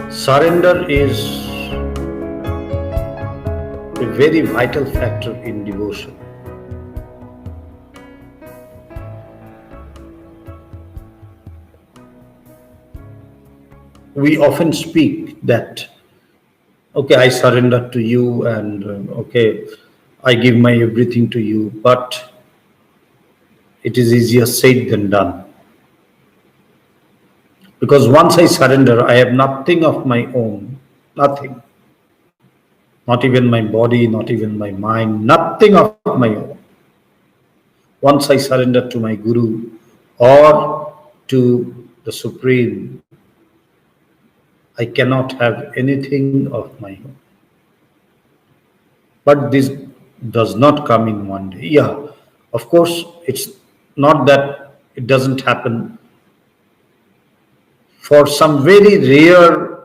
Surrender is a very vital factor in devotion. We often speak that, okay, I surrender to you and okay, I give my everything to you, but it is easier said than done. Because once I surrender, I have nothing of my own, nothing. Not even my body, not even my mind, nothing of my own. Once I surrender to my Guru or to the Supreme, I cannot have anything of my own. But this does not come in one day. Yeah, of course, it's not that it doesn't happen. For some very rare,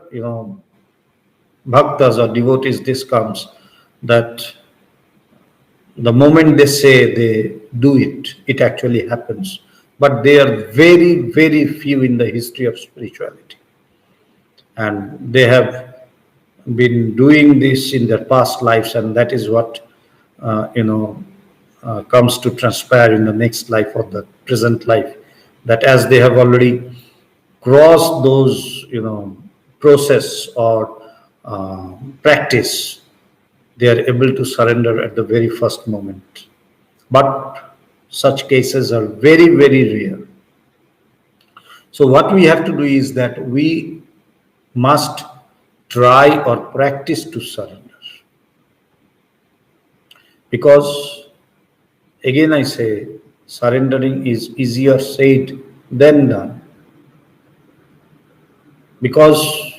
bhaktas or devotees, this comes that the moment they say they do it, it actually happens. But they are very, very few in the history of spirituality. And they have been doing this in their past lives, and that is what, comes to transpire in the next life or the present life. That as they have already crossed those, process or practice, they are able to surrender at the very first moment. But such cases are very, very rare. So what we have to do is that we must try or practice to surrender. Because, again I say, surrendering is easier said than done. Because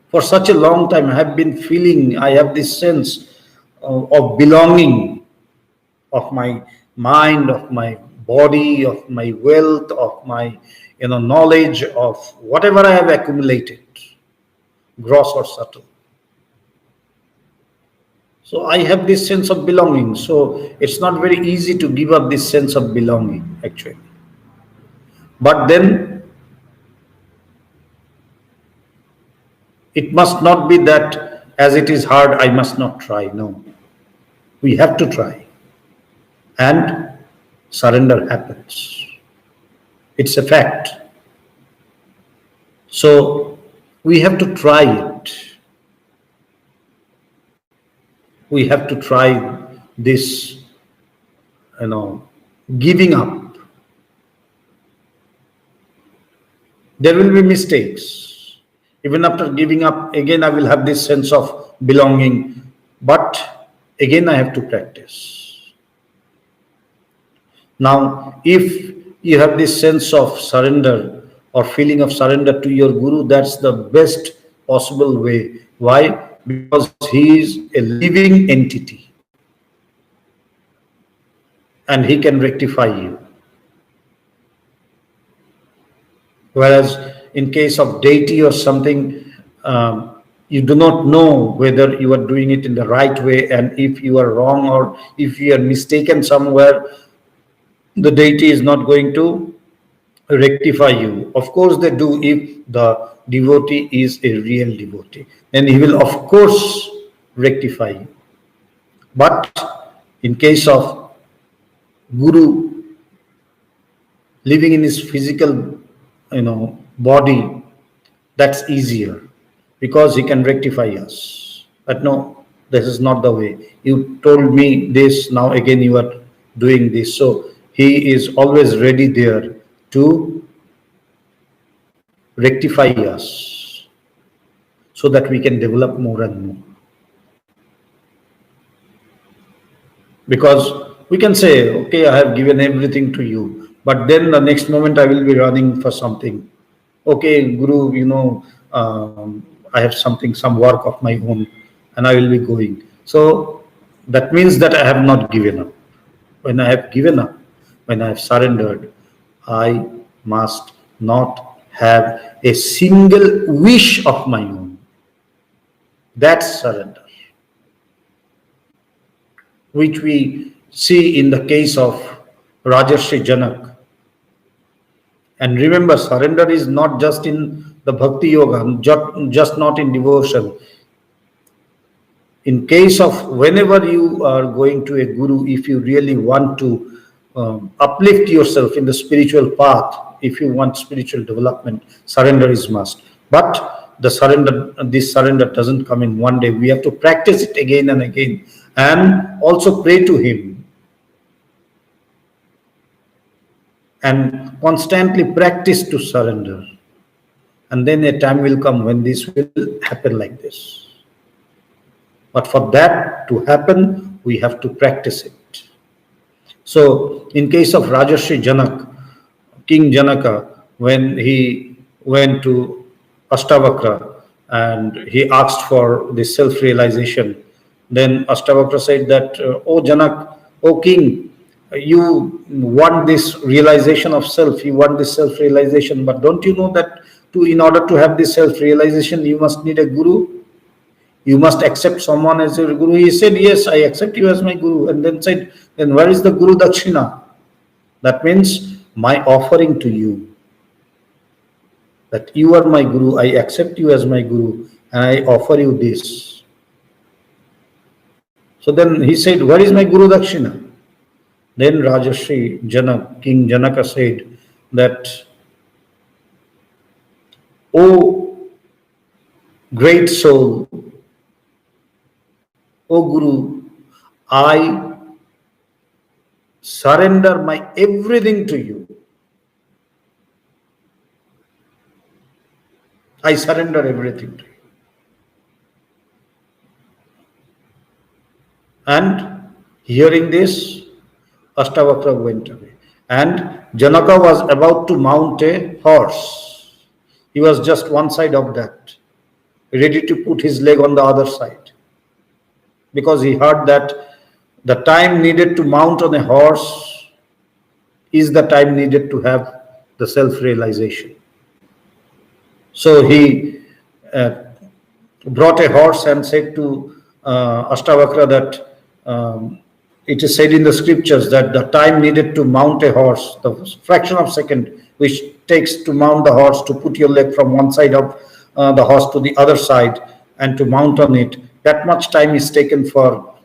for such a long time I have been feeling, I have this sense of belonging, of my mind, of my body, of my wealth, of my knowledge, of whatever I have accumulated, gross or subtle. So I have this sense of belonging. So it's not very easy to give up this sense of belonging, actually. But then it must not be that as it is hard, I must not try. No. We have to try. And surrender happens. It's a fact. So we have to try it. We have to try this, giving up. There will be mistakes. Even after giving up, again I will have this sense of belonging. But again I have to practice. Now, if you have this sense of surrender or feeling of surrender to your Guru, that's the best possible way. Why? Because he is a living entity and he can rectify you. Whereas in case of deity or something, you do not know whether you are doing it in the right way, and if you are wrong or if you are mistaken somewhere, the deity is not going to rectify you. Of course they do if the devotee is a real devotee. Then he will of course rectify you. But in case of Guru living in his physical, body, that's easier because he can rectify us. But no, this is not the way. You told me this, now again you are doing this. So he is always ready there to rectify us so that we can develop more and more. Because we can say, okay, I have given everything to you, but then the next moment I will be running for something. Okay, Guru, I have some work of my own, and I will be going. So that means that I have not given up. When I have given up, when I have surrendered, I must not have a single wish of my own. That's surrender, which we see in the case of Rajarshi Janak. And remember, surrender is not just in the Bhakti Yoga, just not in devotion. In case of whenever you are going to a guru, if you really want to uplift yourself in the spiritual path, if you want spiritual development, surrender is must. But this surrender doesn't come in one day. We have to practice it again and again, and also pray to him, and constantly practice to surrender. And then a time will come when this will happen like this. But for that to happen, we have to practice it. So, in case of Rajarshi Janak, King Janaka, when he went to Ashtavakra and he asked for the self-realization, then Ashtavakra said that, "Oh Janak, oh King, you want this realization of self, you want this self-realization, but don't you know that in order to have this self-realization, you must need a guru? You must accept someone as your guru." He said, "Yes, I accept you as my guru." And then said, "Then where is the guru dakshina?" That means my offering to you, that you are my guru, I accept you as my guru, and I offer you this. So then he said, "Where is my guru dakshina?" Then Rajarshi Janak, King Janaka said that, "O great soul, O Guru, I surrender my everything to you. I surrender everything to you." And hearing this, Ashtavakra went away. And Janaka was about to mount a horse. He was just one side of that, ready to put his leg on the other side, because he heard that the time needed to mount on a horse is the time needed to have the self-realization. So he brought a horse and said to Ashtavakra that it is said in the scriptures that the time needed to mount a horse, the fraction of a second which takes to mount the horse, to put your leg from one side of the horse to the other side and to mount on it, that much time is taken for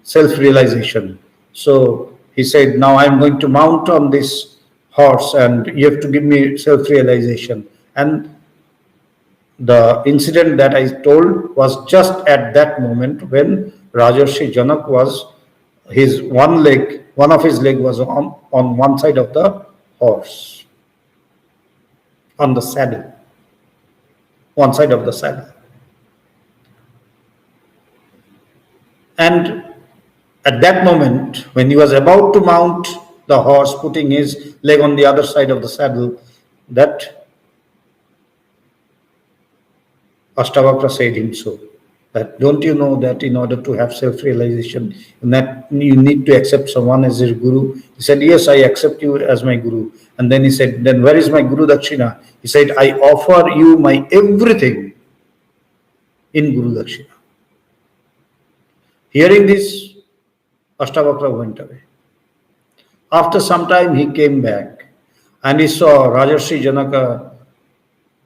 self-realization. So he said, "Now I am going to mount on this horse and you have to give me self-realization." And the incident that I told was just at that moment when Rajarshi Janak was, one of his leg was on one side of the horse, on the saddle, one side of the saddle. And at that moment, when he was about to mount the horse, putting his leg on the other side of the saddle, that Ashtavakra said him so, that don't you know that in order to have self-realization, that you need to accept someone as your guru? He said, "Yes, I accept you as my guru." And then he said, "Then where is my guru dakshina?" He said, "I offer you my everything in guru dakshina." Hearing this, Ashtavakra went away. After some time, he came back and he saw Rajarshi Janaka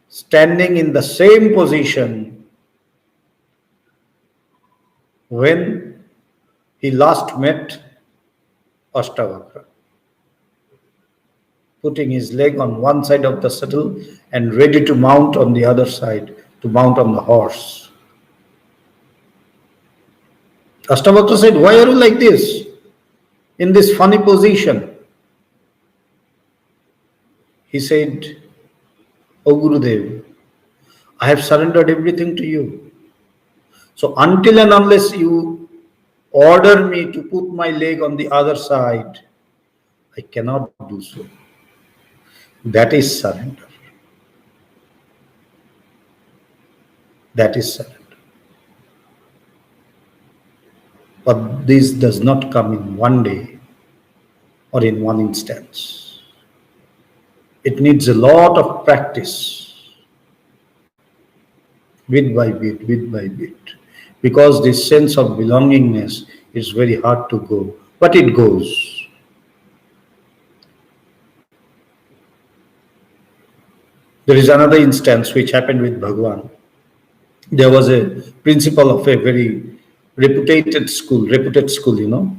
standing in the same position when he last met Ashtavakra, putting his leg on one side of the saddle and ready to mount on the other side, to mount on the horse. Ashtavakra said, "Why are you like this, in this funny position?" He said, "O Gurudev, I have surrendered everything to you. So until and unless you order me to put my leg on the other side, I cannot do so." That is surrender. That is surrender. But this does not come in one day or in one instance. It needs a lot of practice, bit by bit, because this sense of belongingness is very hard to go, but it goes. There is another instance which happened with Bhagwan. There was a principal of a very reputed school, you know.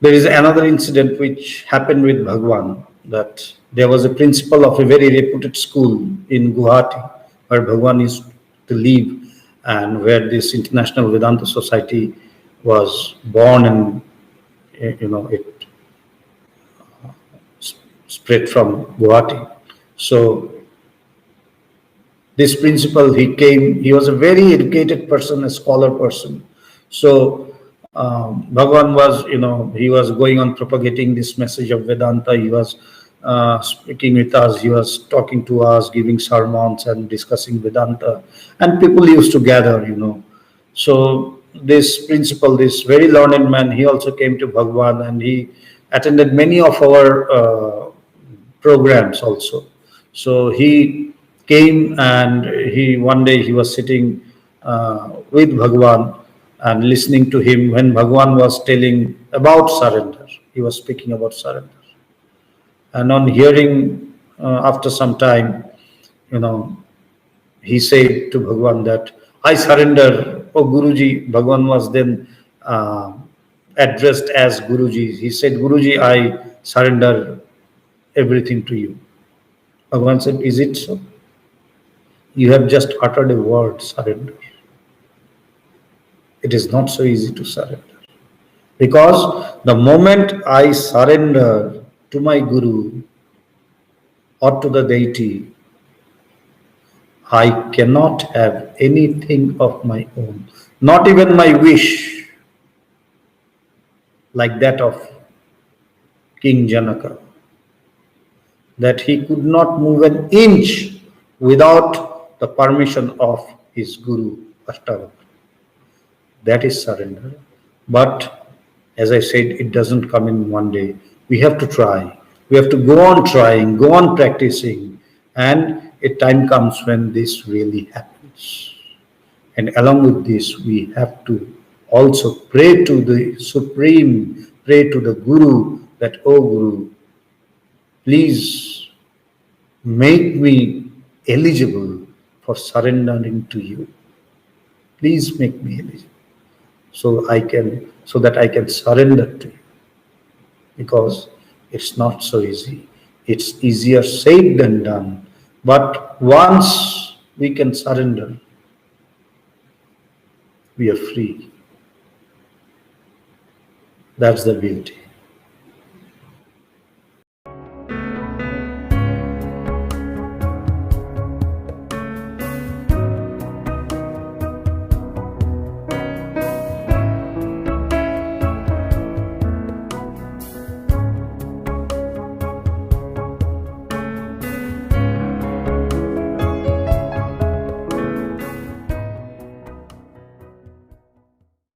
There is another incident which happened with Bhagwan, that there was a principal of a very reputed school in Guwahati where Bhagwan used to live and where this International Vedanta Society was born, and you know, it spread from Guwahati. So this principal, he was a very educated person, a scholar person. So Bhagwan was, you know, he was going on propagating this message of Vedanta. He was speaking with us, he was talking to us, giving sermons and discussing Vedanta, and people used to gather, you know. So this principal, this very learned man, he also came to Bhagwan, and he attended many of our programs also. So he came, and one day he was sitting with Bhagwan and listening to him when Bhagwan was telling about surrender. He was speaking about surrender. And on hearing, after some time, you know, he said to Bhagwan that, I surrender, oh Guruji. Bhagwan was then addressed as Guruji. He said, Guruji, I surrender everything to you. Bhagwan said, is it so? You have just uttered a word, surrender. It is not so easy to surrender. Because the moment I surrender to my Guru or to the Deity, I cannot have anything of my own, not even my wish, like that of King Janaka, that he could not move an inch without the permission of his Guru Ashtavakra. That is surrender. But as I said, it doesn't come in one day. We have to try. We have to go on trying, go on practicing, and a time comes when this really happens. And along with this, we have to also pray to the Supreme, pray to the Guru that, oh Guru, please make me eligible for surrendering to you. Please make me eligible so that I can surrender to you. Because it's not so easy. It's easier said than done. But once we can surrender, we are free. That's the beauty.